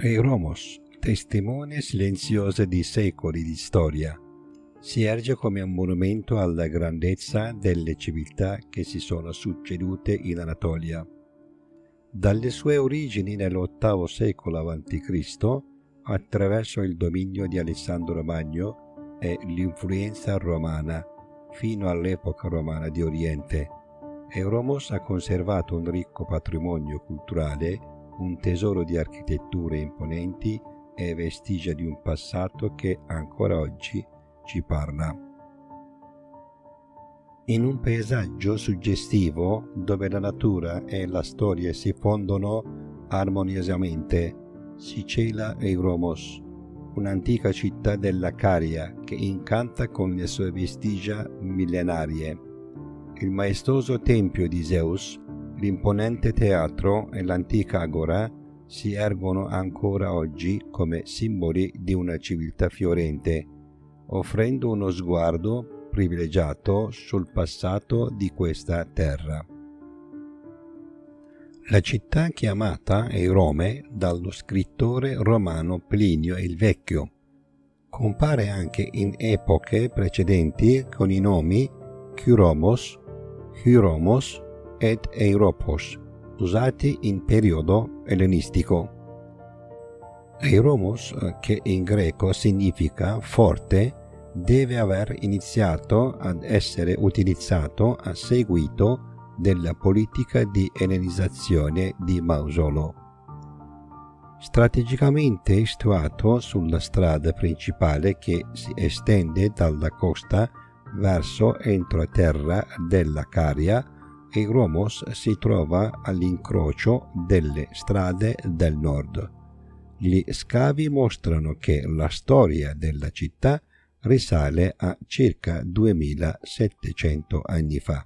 Euromos, testimone silenziosa di secoli di storia, si erge come un monumento alla grandezza delle civiltà che si sono succedute in Anatolia. Dalle sue origini nell'VIII secolo a.C., attraverso il dominio di Alessandro Magno e l'influenza romana, fino all'epoca romana di Oriente, Euromos ha conservato un ricco patrimonio culturale, un tesoro di architetture imponenti e vestigia di un passato che ancora oggi ci parla. In un paesaggio suggestivo dove la natura e la storia si fondono armoniosamente, si cela Euromos, un'antica città della Caria che incanta con le sue vestigia millenarie. Il maestoso tempio di Zeus, l'imponente teatro e l'antica agora si ergono ancora oggi come simboli di una civiltà fiorente, offrendo uno sguardo privilegiato sul passato di questa terra. La città chiamata Eurome dallo scrittore romano Plinio il Vecchio compare anche in epoche precedenti con i nomi Kyromos, Hyromos ed Europos, usati in periodo ellenistico. Euromos, che in greco significa forte, deve aver iniziato ad essere utilizzato a seguito della politica di ellenizzazione di Mausolo. Strategicamente situato sulla strada principale che si estende dalla costa verso entroterra della Caria, Euromos si trova all'incrocio delle strade del nord. Gli scavi mostrano che la storia della città risale a circa 2700 anni fa.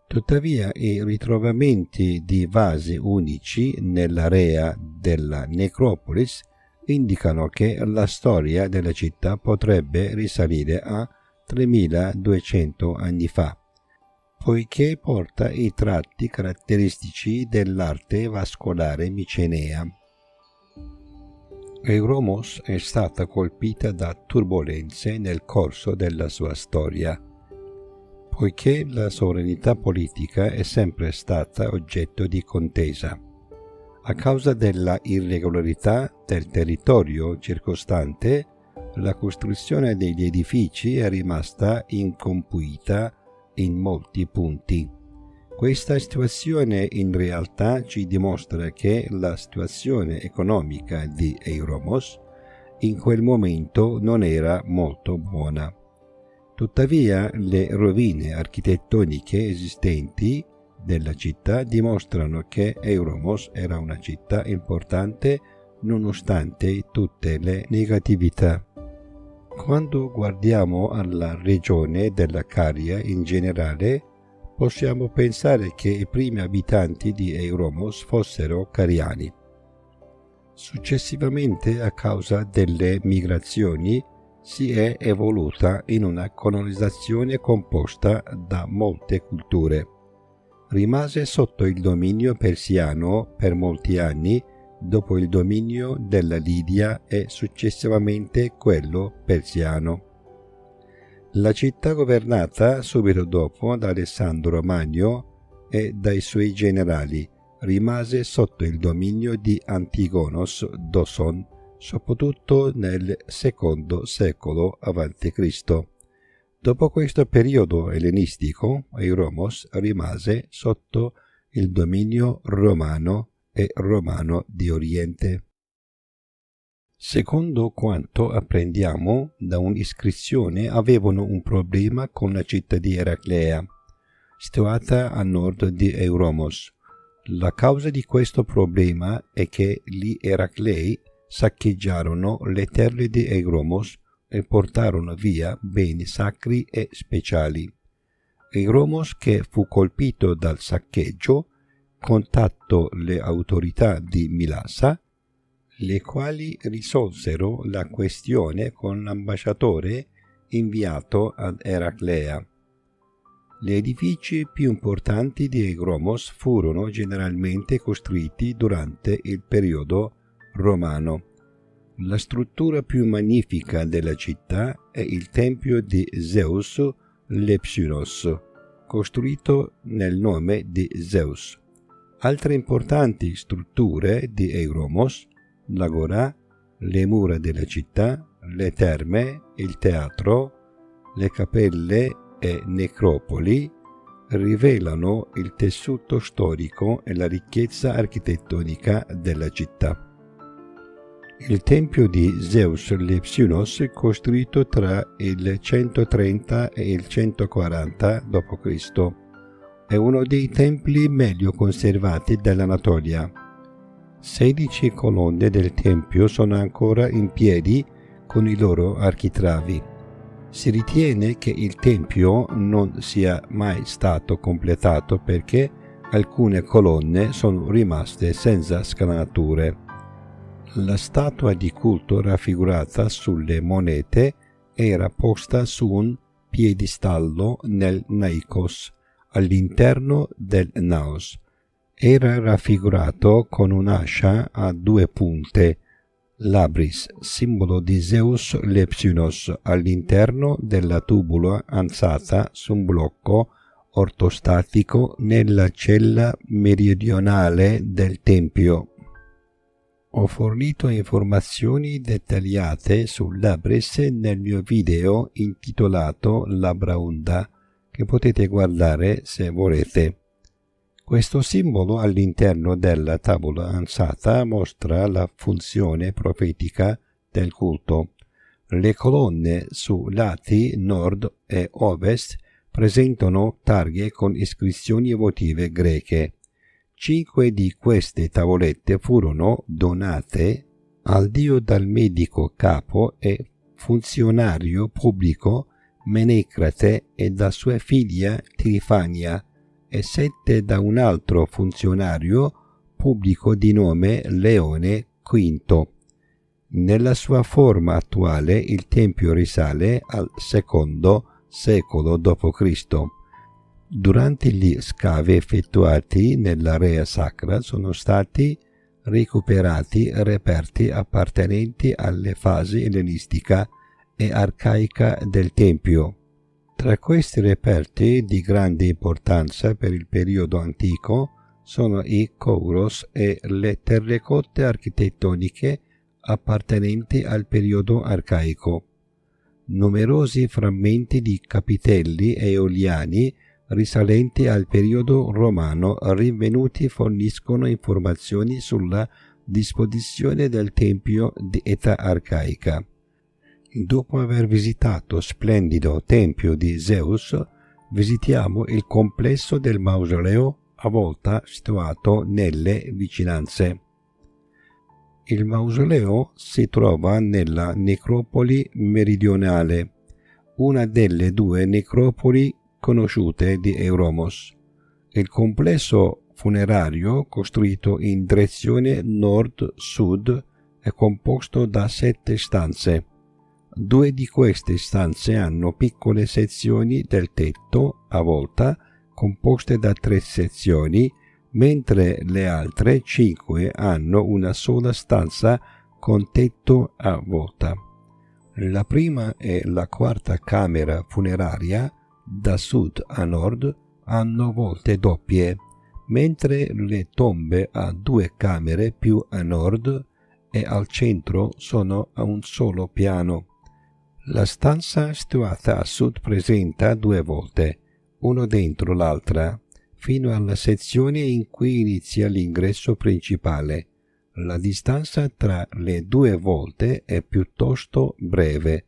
Tuttavia i ritrovamenti di vasi unici nell'area della necropolis indicano che la storia della città potrebbe risalire a 3200 anni fa, poiché porta i tratti caratteristici dell'arte vascolare micenea. Euromos è stata colpita da turbolenze nel corso della sua storia, poiché la sovranità politica è sempre stata oggetto di contesa. A causa della irregolarità del territorio circostante, la costruzione degli edifici è rimasta incompiuta in molti punti. Questa situazione in realtà ci dimostra che la situazione economica di Euromos in quel momento non era molto buona. Tuttavia, le rovine architettoniche esistenti della città dimostrano che Euromos era una città importante nonostante tutte le negatività. Quando guardiamo alla regione della Caria in generale, possiamo pensare che i primi abitanti di Euromos fossero cariani. Successivamente, a causa delle migrazioni, si è evoluta in una colonizzazione composta da molte culture. Rimase sotto il dominio persiano per molti anni, dopo il dominio della Lidia e successivamente quello persiano. La città governata subito dopo da Alessandro Magno e dai suoi generali rimase sotto il dominio di Antigonos Doson, soprattutto nel II secolo a.C. Dopo questo periodo ellenistico, Euromos rimase sotto il dominio romano e romano di Oriente. Secondo quanto apprendiamo da un'iscrizione, avevano un problema con la città di Eraclea, situata a nord di Euromos. La causa di questo problema è che gli Eraclei saccheggiarono le terre di Euromos e portarono via beni sacri e speciali. Euromos, che fu colpito dal saccheggio, contattò le autorità di Milassa, le quali risolsero la questione con l'ambasciatore inviato ad Eraclea. Gli edifici più importanti di Euromos furono generalmente costruiti durante il periodo romano. La struttura più magnifica della città è il tempio di Zeus Lepsinos, costruito nel nome di Zeus. Altre importanti strutture di Euromos, l'agora, le mura della città, le terme, il teatro, le cappelle e necropoli rivelano il tessuto storico e la ricchezza architettonica della città. Il tempio di Zeus Lepsinos, costruito tra il 130 e il 140 d.C., è uno dei templi meglio conservati dell'Anatolia. 16 colonne del tempio sono ancora in piedi con i loro architravi. Si ritiene che il tempio non sia mai stato completato perché alcune colonne sono rimaste senza scalature. La statua di culto raffigurata sulle monete era posta su un piedistallo nel Naikos, all'interno del naos. Era raffigurato con un'ascia a 2 punte, l'abris, simbolo di Zeus Lepsinos, all'interno della tubola alzata su un blocco ortostatico nella cella meridionale del tempio. Ho fornito informazioni dettagliate sull'abris nel mio video intitolato Labraunda, che potete guardare se volete. Questo simbolo all'interno della tavola alzata mostra la funzione profetica del culto. Le colonne su lati nord e ovest presentano targhe con iscrizioni votive greche. 5 di queste tavolette furono donate al dio dal medico capo e funzionario pubblico Menecrate e da sua figlia Trifania, e 7 da un altro funzionario pubblico di nome Leone V. Nella sua forma attuale il tempio risale al II secolo d.C. Durante gli scavi effettuati nell'area sacra sono stati recuperati reperti appartenenti alle fasi ellenistica e arcaica del tempio. Tra questi reperti di grande importanza per il periodo antico sono i kouros e le terracotte architettoniche appartenenti al periodo arcaico. Numerosi frammenti di capitelli eoliani risalenti al periodo romano rinvenuti forniscono informazioni sulla disposizione del tempio di età arcaica. Dopo aver visitato splendido tempio di Zeus, visitiamo il complesso del mausoleo a volta situato nelle vicinanze. Il mausoleo si trova nella necropoli meridionale, una delle 2 necropoli conosciute di Euromos. Il complesso funerario, costruito in direzione nord-sud, è composto da 7 stanze. 2 di queste stanze hanno piccole sezioni del tetto a volta, composte da 3 sezioni, mentre le altre 5 hanno una sola stanza con tetto a volta. La prima e la quarta camera funeraria, da sud a nord, hanno volte doppie, mentre le tombe a 2 camere più a nord e al centro sono a un solo piano. La stanza situata a sud presenta 2 volte, uno dentro l'altra, fino alla sezione in cui inizia l'ingresso principale. La distanza tra le 2 volte è piuttosto breve.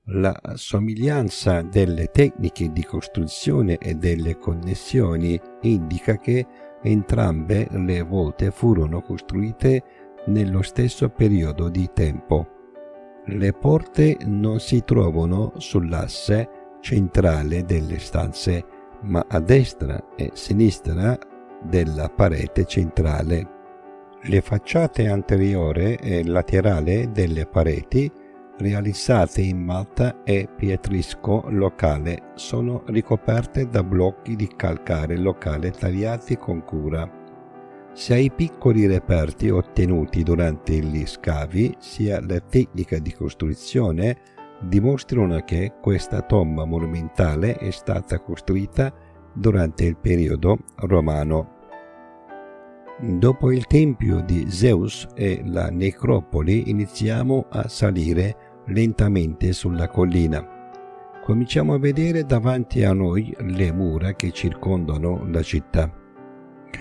La somiglianza delle tecniche di costruzione e delle connessioni indica che entrambe le volte furono costruite nello stesso periodo di tempo. Le porte non si trovano sull'asse centrale delle stanze, ma a destra e sinistra della parete centrale. Le facciate anteriore e laterale delle pareti, realizzate in malta e pietrisco locale, sono ricoperte da blocchi di calcare locale tagliati con cura. Sia i piccoli reperti ottenuti durante gli scavi, sia la tecnica di costruzione dimostrano che questa tomba monumentale è stata costruita durante il periodo romano. Dopo il tempio di Zeus e la necropoli iniziamo a salire lentamente sulla collina. Cominciamo a vedere davanti a noi le mura che circondano la città.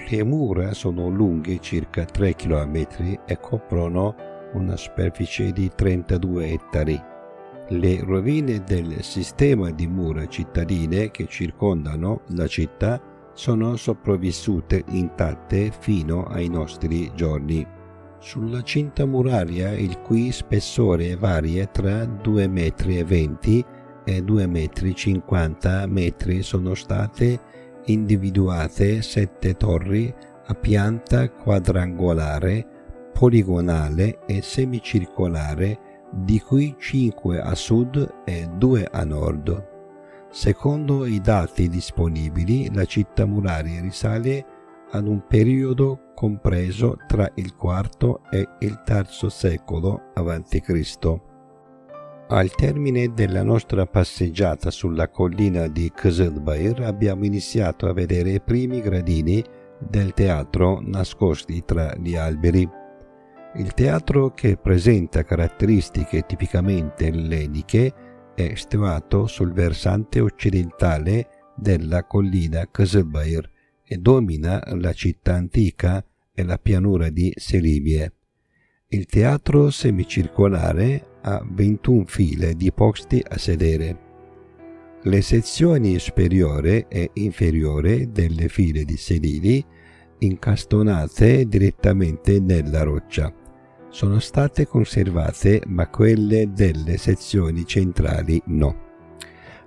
Le mura sono lunghe circa 3 km e coprono una superficie di 32 ettari. Le rovine del sistema di mura cittadine che circondano la città sono sopravvissute intatte fino ai nostri giorni. Sulla cinta muraria il cui spessore varia tra 2,20 m e 2,50 m sono state individuate 7 torri a pianta quadrangolare, poligonale e semicircolare, di cui 5 a sud e 2 a nord. Secondo i dati disponibili, la città muraria risale ad un periodo compreso tra il IV e il III secolo a.C. Al termine della nostra passeggiata sulla collina di Kızılbayır abbiamo iniziato a vedere i primi gradini del teatro nascosti tra gli alberi. Il teatro, che presenta caratteristiche tipicamente elleniche, è situato sul versante occidentale della collina Kızılbayır e domina la città antica e la pianura di Selimiye. Il teatro semicircolare ha 21 file di posti a sedere. Le sezioni superiore e inferiore delle file di sedili, incastonate direttamente nella roccia, sono state conservate, ma quelle delle sezioni centrali no.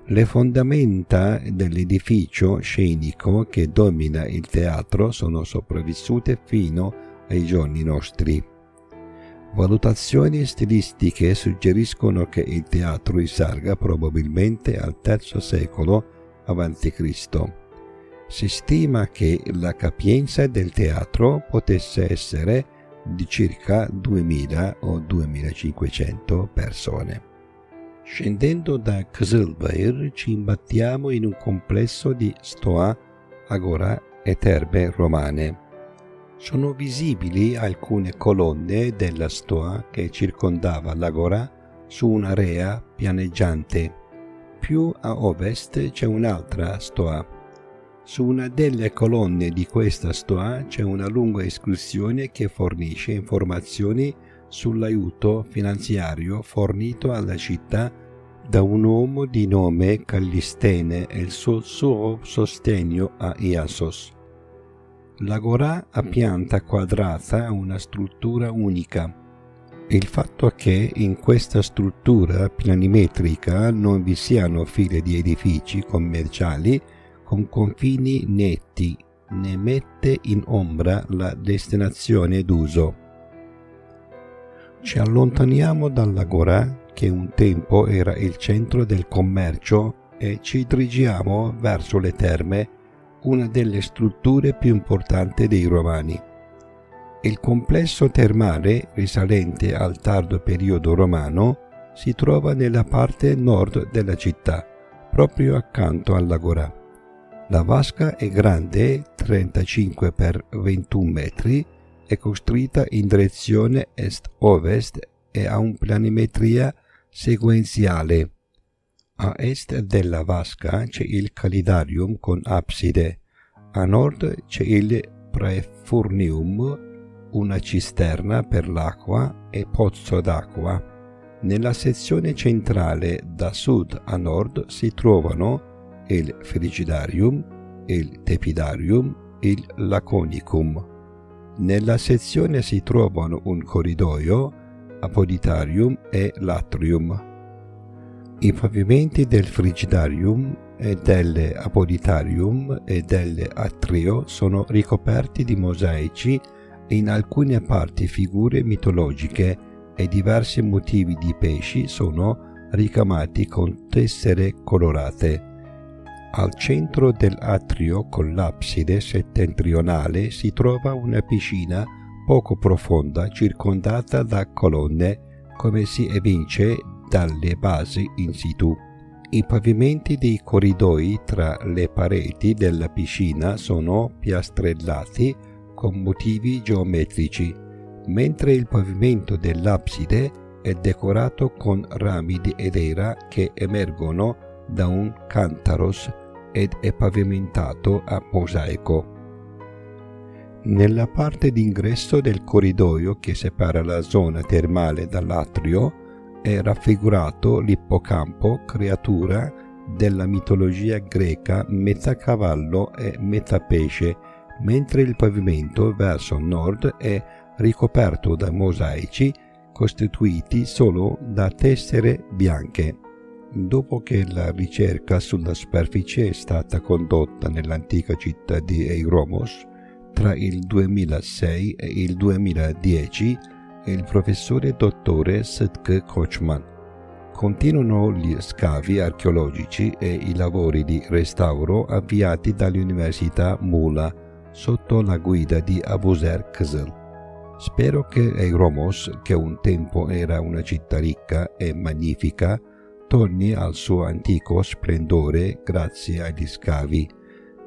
Le fondamenta dell'edificio scenico che domina il teatro sono sopravvissute fino ai giorni nostri. Valutazioni stilistiche suggeriscono che il teatro risalga probabilmente al III secolo a.C. Si stima che la capienza del teatro potesse essere di circa 2000 o 2500 persone. Scendendo da Kızılbayır ci imbattiamo in un complesso di stoa, agora e terme romane. Sono visibili alcune colonne della stoa che circondava l'agora su un'area pianeggiante. Più a ovest c'è un'altra stoa. Su una delle colonne di questa stoa c'è una lunga iscrizione che fornisce informazioni sull'aiuto finanziario fornito alla città da un uomo di nome Callistene e il suo sostegno a Iasos. L'agorà a pianta quadrata ha una struttura unica. Il fatto che in questa struttura planimetrica non vi siano file di edifici commerciali con confini netti ne mette in ombra la destinazione d'uso. Ci allontaniamo dall'agorà, che un tempo era il centro del commercio, e ci dirigiamo verso le terme, una delle strutture più importanti dei Romani. Il complesso termale, risalente al tardo periodo romano, si trova nella parte nord della città, proprio accanto all'agorà. La vasca è grande, 35 x 21 metri, è costruita in direzione est-ovest e ha una planimetria sequenziale. A est della vasca c'è il calidarium con abside, a nord c'è il praefurnium, una cisterna per l'acqua e pozzo d'acqua. Nella sezione centrale da sud a nord si trovano il frigidarium, il tepidarium, il laconicum. Nella sezione si trovano un corridoio, apoditarium e l'atrium. I pavimenti del frigidarium e dell'apoditarium e dell'atrio sono ricoperti di mosaici e in alcune parti figure mitologiche e diversi motivi di pesci sono ricamati con tessere colorate. Al centro dell'atrio con l'abside settentrionale si trova una piscina poco profonda circondata da colonne, come si evince dalle basi in situ. I pavimenti dei corridoi tra le pareti della piscina sono piastrellati con motivi geometrici, mentre il pavimento dell'abside è decorato con rami di edera che emergono da un cantaros ed è pavimentato a mosaico. Nella parte d'ingresso del corridoio che separa la zona termale dall'atrio è raffigurato l'ippocampo, creatura della mitologia greca metà cavallo e metà pesce, mentre il pavimento verso nord è ricoperto da mosaici costituiti solo da tessere bianche. Dopo che la ricerca sulla superficie è stata condotta nell'antica città di Eiromos, tra il 2006 e il 2010, il professore dottore Sıtkı Koçman. Continuano gli scavi archeologici e i lavori di restauro avviati dall'Università Muğla sotto la guida di Abuzer Kızıl. Spero che Eiromos, che un tempo era una città ricca e magnifica, torni al suo antico splendore grazie agli scavi.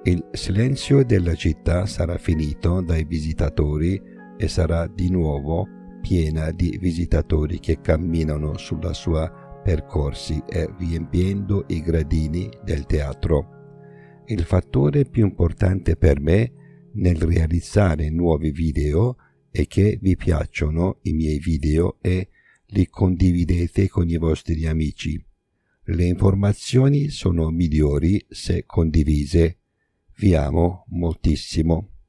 Il silenzio della città sarà finito dai visitatori e sarà di nuovo piena di visitatori che camminano sulla sua percorsi e riempiendo i gradini del teatro. Il fattore più importante per me nel realizzare nuovi video è che vi piacciono i miei video e li condividete con i vostri amici. Le informazioni sono migliori se condivise. Vi amo moltissimo.